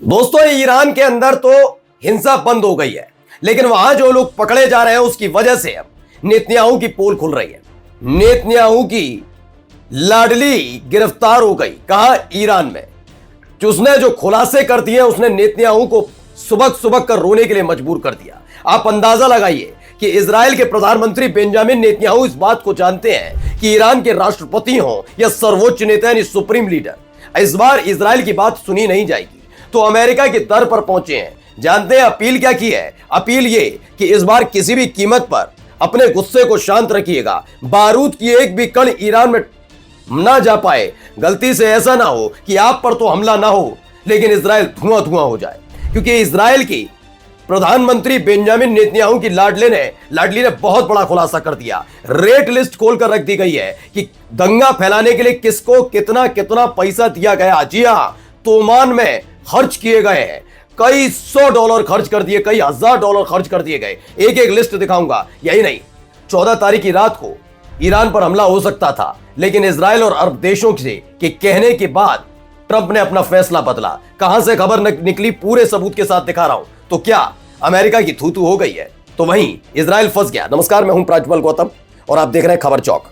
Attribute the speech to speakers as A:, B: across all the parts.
A: दोस्तों, ईरान के अंदर तो हिंसा बंद हो गई है, लेकिन वहां जो लोग पकड़े जा रहे हैं उसकी वजह से अब नेतन्याहू की पोल खुल रही है। नेतन्याहू की लाडली गिरफ्तार हो गई, कहां? ईरान में। उसने जो खुलासे कर दिए उसने नेतन्याहू को सुबक सुबक कर रोने के लिए मजबूर कर दिया। आप अंदाजा लगाइए कि इजराइल के प्रधानमंत्री बेंजामिन नेतन्याहू इस बात को जानते हैं कि ईरान के राष्ट्रपति हों या सर्वोच्च नेता यानी सुप्रीम लीडर, इस बार इजराइल की बात सुनी नहीं जाएगी, तो अमेरिका के दर पर पहुंचे हैं। जानते हैं अपील क्या की है? अपील ये कि इस बार किसी भी कीमत पर अपने गुस्से को शांत रखिएगा। बारूद की एक भी कण ईरान में ना जा पाए। गलती से ऐसा ना हो कि आप पर तो हमला ना हो, लेकिन इजराइल धुआं धुआं हो जाए। क्योंकि इजराइल की प्रधानमंत्री बेंजामिन नेतन्याहू की लाडली ने बहुत बड़ा खुलासा कर दिया। रेट लिस्ट खोलकर रख दी गई है कि दंगा फैलाने के लिए किसको कितना कितना पैसा दिया गया। जी हां, तोमान में खर्च किए गए हैं। कई $100 खर्च कर दिए, कई $1000 खर्च कर दिए गए। एक एक लिस्ट दिखाऊंगा। यही नहीं, 14 तारीख की रात को ईरान पर हमला हो सकता था, लेकिन इजराइल और अरब देशों के कहने के बाद ट्रंप ने अपना फैसला बदला। कहां से खबर निकली, पूरे सबूत के साथ दिखा रहा हूं। तो क्या अमेरिका की थू-थू हो गई है? तो वहीं इजराइल फंस गया। नमस्कार, मैं हूं प्राज्वल गौतम और आप देख रहे हैं खबर चौक।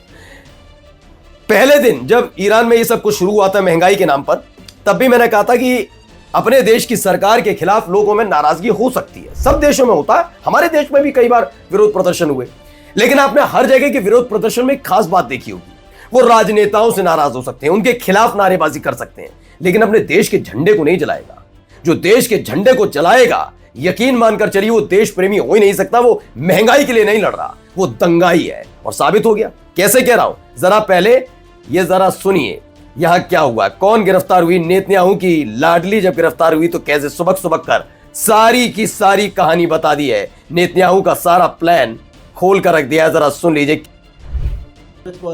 A: पहले दिन जब ईरान में ये सब कुछ शुरू हुआ था महंगाई के नाम पर, तब भी मैंने कहा था कि अपने देश की सरकार के खिलाफ लोगों में नाराजगी हो सकती है। सब देशों में होता है, हमारे देश में भी कई बार विरोध प्रदर्शन हुए, लेकिन आपने हर जगह के विरोध प्रदर्शन में एक खास बात देखी होगी। वो राजनेताओं से नाराज हो सकते हैं, उनके खिलाफ नारेबाजी कर सकते हैं, लेकिन अपने देश के झंडे को नहीं जलाएगा। जो देश के झंडे को जलाएगा, यकीन मानकर चलिए वो देश प्रेमी हो ही नहीं सकता। वो महंगाई के लिए नहीं लड़ रहा, वो दंगाई है। और साबित हो गया। कैसे कह रहा हूं, जरा पहले ये जरा सुनिए यहां क्या हुआ। कौन गिरफ्तार हुई? नेतन्याहू की लाडली जब गिरफ्तार हुई तो कैसे सुबक सुबक कर सारी की सारी कहानी बता दी है। नेतन्याहू का सारा प्लान खोल कर रख दिया है, जरा सुन लीजिए।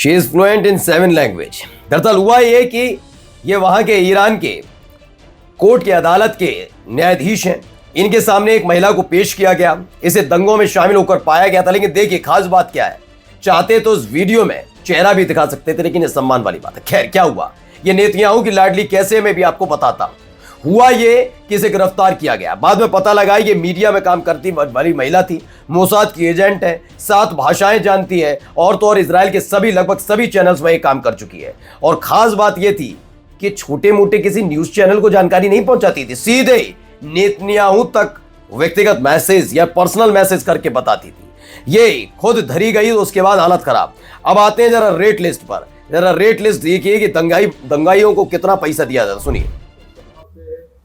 A: She is fluent in 7 language। दरअसल हुआ ये कि ये वहां के ईरान के कोर्ट की अदालत के न्यायाधीश हैं। इनके सामने एक महिला को पेश किया गया, इसे दंगों में शामिल होकर पाया गया था। लेकिन देखिए खास बात क्या है, चाहते तो इस वीडियो में चेहरा भी दिखा सकते थे, लेकिन ये सम्मान वाली बात है। खैर क्या हुआ, ये नेतन्याहू की लाडली कैसे, मैं भी आपको बताता हूं। हुआ ये कि इसे गिरफ्तार किया गया। बाद में पता लगा ये मीडिया में काम करती वाली महिला थी, मोसाद की एजेंट है, 7 भाषाएं जानती है, और तो और इजराइल के लगभग सभी चैनल्स में ये काम कर चुकी है। और खास बात ये थी कि छोटे मोटे किसी न्यूज चैनल को जानकारी नहीं पहुंचाती थी, सीधे नेतन्याहू तक व्यक्तिगत मैसेज या पर्सनल मैसेज करके बताती थी। ये खुद धरी गई तो उसके बाद हालत खराब। अब आते हैं जरा रेट लिस्ट पर। जरा रेट लिस्ट देखिए कि दंगाइयों को कितना पैसा दिया जाता। सुनिए।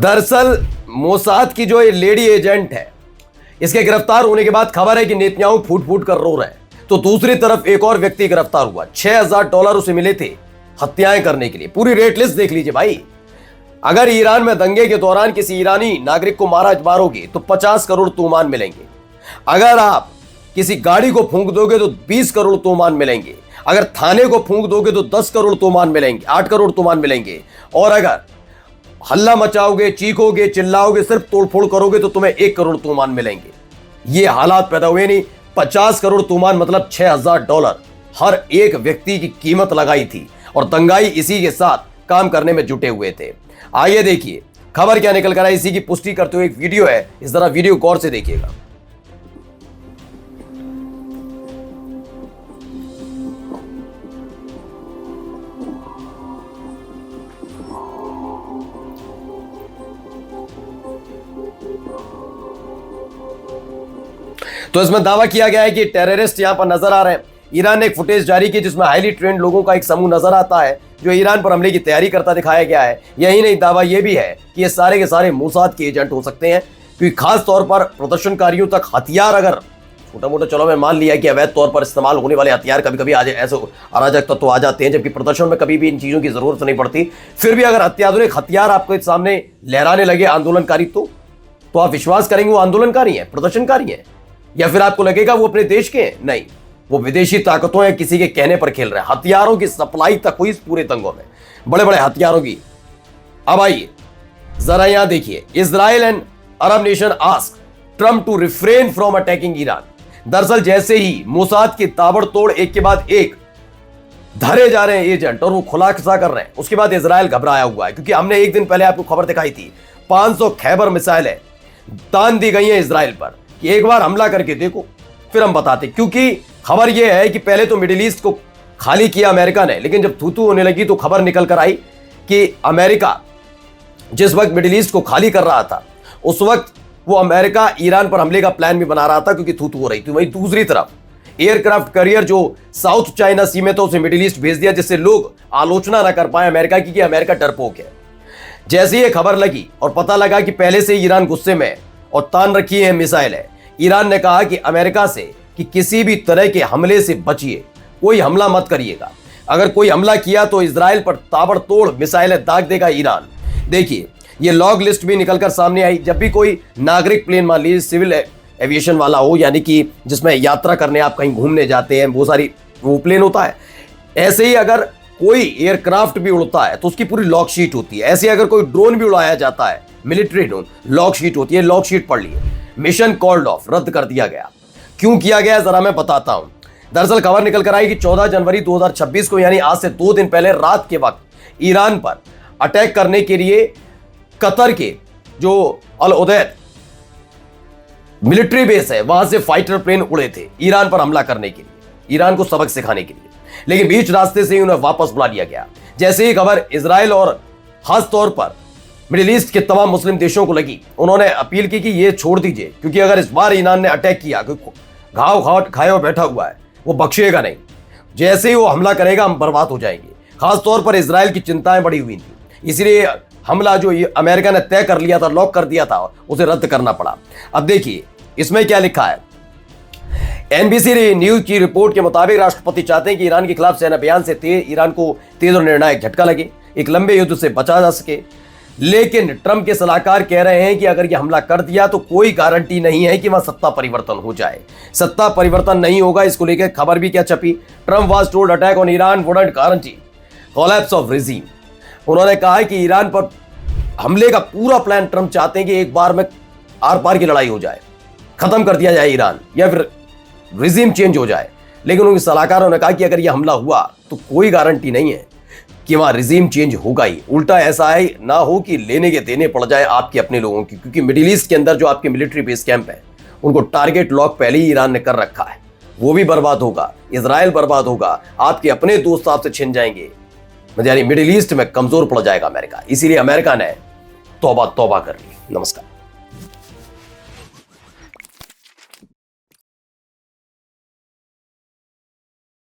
A: दरअसल मोसाद की जो ये लेडी एजेंट है, इसके गिरफ्तार होने के बाद खबर है कि नेतन्याहू फूट फूट कर रो रहे हैं। तो दूसरी तरफ एक और व्यक्ति गिरफ्तार हुआ। $6000 उसे मिले थे हत्याएं करने के लिए। पूरी रेट लिस्ट देख लीजिए भाई। अगर ईरान में दंगे के दौरान किसी ईरानी नागरिक को मारोगे तो 50 करोड़ तोमान मिलेंगे। अगर आप किसी गाड़ी को फूंक दोगे तो 20 करोड़ तोमान मिलेंगे। अगर थाने को फूंक दोगे तो 10 करोड़ तोमान मिलेंगे, 8 करोड़ तोमान मिलेंगे। और अगर हल्ला मचाओगे, चीखोगे, चिल्लाओगे, सिर्फ तोड़फोड़ करोगे तो तुम्हें 1 करोड़ तोमान मिलेंगे। ये हालात पैदा हुए। नहीं 50 करोड़ तोमान मतलब $6000 हर एक व्यक्ति की कीमत लगाई थी, और दंगाई इसी के साथ काम करने में जुटे हुए थे। आइए देखिए खबर क्या निकल कर आई। इसी की पुष्टि करते हुए एक वीडियो है, इस तरह वीडियो गौर से देखिएगा। तो इसमें दावा किया गया है कि टेररिस्ट यहां पर नजर आ रहे हैं। ईरान ने एक फुटेज जारी की जिसमें हाईली ट्रेंड लोगों का एक समूह नजर आता है जो ईरान पर हमले की तैयारी करता दिखाया गया है। यही नहीं, दावा यह भी है कि ये सारे के सारे मोसाद के एजेंट हो सकते हैं, क्योंकि खास तौर पर प्रदर्शनकारियों तक हथियार, अगर छोटा मोटा चलो मैं मान लिया कि अवैध तौर पर इस्तेमाल होने वाले हथियार कभी कभी ऐसे अराजक तत्व आ जाते हैं, जबकि प्रदर्शन में कभी भी इन चीजों की जरूरत नहीं पड़ती, फिर भी अगर अत्याधुनिक हथियार आपके सामने लहराने लगे आंदोलनकारी, तो आप विश्वास करेंगे वो आंदोलनकारी हैं, प्रदर्शनकारी हैं, या फिर आपको लगेगा वो अपने देश के हैं? नहीं, वो विदेशी ताकतों या किसी के कहने पर खेल रहे हैं। हथियारों की सप्लाई तक हुई इस पूरे दंगों में, बड़े बड़े हथियारों की। अब आइए जरा यहां देखिए, Israel and Arab nation ask Trump to refrain from attacking Iran. दरअसल जैसे ही मोसाद की ताबड़तोड़ एक के बाद एक धरे जा रहे हैं एजेंट और वो खुलासा कर रहे हैं, उसके बाद इजराइल घबराया हुआ है, क्योंकि हमने एक दिन पहले आपको खबर दिखाई थी 500 खैबर मिसाइलें तान दी गई हैं इजराइल पर कि एक बार हमला करके देखो फिर हम बताते। क्योंकि खबर यह है कि पहले तो मिडिल ईस्ट को खाली किया अमेरिका ने, लेकिन जब थू होने लगी तो खबर निकल कर आई कि अमेरिका जिस वक्त मिडिल ईस्ट को खाली कर रहा था उस वक्त वो अमेरिका ईरान पर हमले का प्लान भी बना रहा था, क्योंकि थू हो रही थी। वहीं दूसरी तरफ एयरक्राफ्ट कैरियर जो साउथ चाइना सी में था उसे मिडिल ईस्ट भेज दिया, जिससे लोग आलोचना ना कर पाए अमेरिका की कि अमेरिका डरपोक है। जैसे ये खबर लगी और पता लगा कि पहले से ईरान गुस्से में और तान रखी है मिसाइल है, ईरान ने कहा कि अमेरिका से कि किसी भी तरह के हमले से बचिए, कोई हमला मत करिएगा। अगर कोई हमला किया तो इजराइल पर ताबड़तोड़ मिसाइलें दाग देगा ईरान। देखिए ये लॉग लिस्ट भी निकलकर सामने आई। जब भी कोई नागरिक प्लेन, मान लीजिए सिविल एविएशन वाला हो, यानी कि जिसमें यात्रा करने आप कहीं घूमने जाते हैं, बहुत सारी वो प्लेन होता है, ऐसे ही अगर कोई एयरक्राफ्ट भी उड़ता है तो उसकी पूरी लॉग शीट होती है। ऐसे अगर कोई ड्रोन भी उड़ाया जाता है, मिलिट्री ड्रोन, लॉग शीट होती है। लॉग शीट पढ़ लिए, मिशन कॉल्ड ऑफ, रद्द कर दिया गया। क्यों किया गया जरा मैं बताता हूं। दरअसल खबर निकल कर आई कि 14 जनवरी 2026 को, यानी आज से 2 दिन पहले रात के वक्त ईरान पर अटैक करने के लिए कतर के जो अल उदैद मिलिट्री बेस है वहां से फाइटर प्लेन उड़े थे ईरान पर हमला करने के लिए, ईरान को सबक सिखाने के लिए, लेकिन बीच रास्ते से ही उन्हें वापस बुला लिया गया। जैसे ही खबर इजराइल और खास तौर पर मिडिल ईस्ट के तमाम मुस्लिम देशों को लगी, उन्होंने अपील की कि ये छोड़ दीजिए, क्योंकि अगर इस बार ईरान ने अटैक किया, घाव खाए हुए बैठा हुआ है, वो बख्शेगा नहीं। जैसे ही वो हमला करेगा हम बर्बाद हो जाएंगे। खास तौर पर इजराइल की चिंताएं बढ़ी हुई थी, इसलिए हमला जो अमेरिका ने तय कर लिया था, लॉक कर दिया था, उसे रद्द करना पड़ा। अब देखिए इसमें क्या लिखा है। एनबीसी न्यूज की रिपोर्ट के मुताबिक राष्ट्रपति चाहते हैं कि ईरान के खिलाफ सेना अभियान से ईरान को तेज और निर्णायक झटका लगे, एक लंबे युद्ध से बचा जा सके। लेकिन ट्रंप के सलाहकार कह रहे हैं कि अगर यह हमला कर दिया तो कोई गारंटी नहीं है कि वहां सत्ता परिवर्तन हो जाए। सत्ता परिवर्तन नहीं होगा, इसको लेकर खबर भी क्या छपी। Trump was told attack on Iran wouldn't guarantee collapse of regime. उन्होंने कहा है कि ईरान पर हमले का पूरा प्लान ट्रंप चाहते हैं कि एक बार में आर पार की लड़ाई हो जाए, खत्म कर दिया जाए ईरान, या फिर रिजीम चेंज हो जाए। लेकिन उनके सलाहकारों ने कहा कि अगर यह हमला हुआ तो कोई गारंटी नहीं है कि वहां रिजीम चेंज होगा ही, उल्टा ऐसा है ना हो कि लेने के देने पड़ जाए आपके अपने लोगों की। क्योंकि मिडिल ईस्ट के अंदर जो आपके मिलिट्री बेस कैंप है उनको टारगेट लॉक पहले ही ईरान ने कर रखा है, वो भी बर्बाद होगा, इजराइल बर्बाद होगा, आपके अपने दोस्त आपसे छिन जाएंगे, यानी मिडिल ईस्ट में कमजोर पड़ जाएगा अमेरिका। इसीलिए अमेरिका ने तौबा तौबा कर ली। नमस्कार।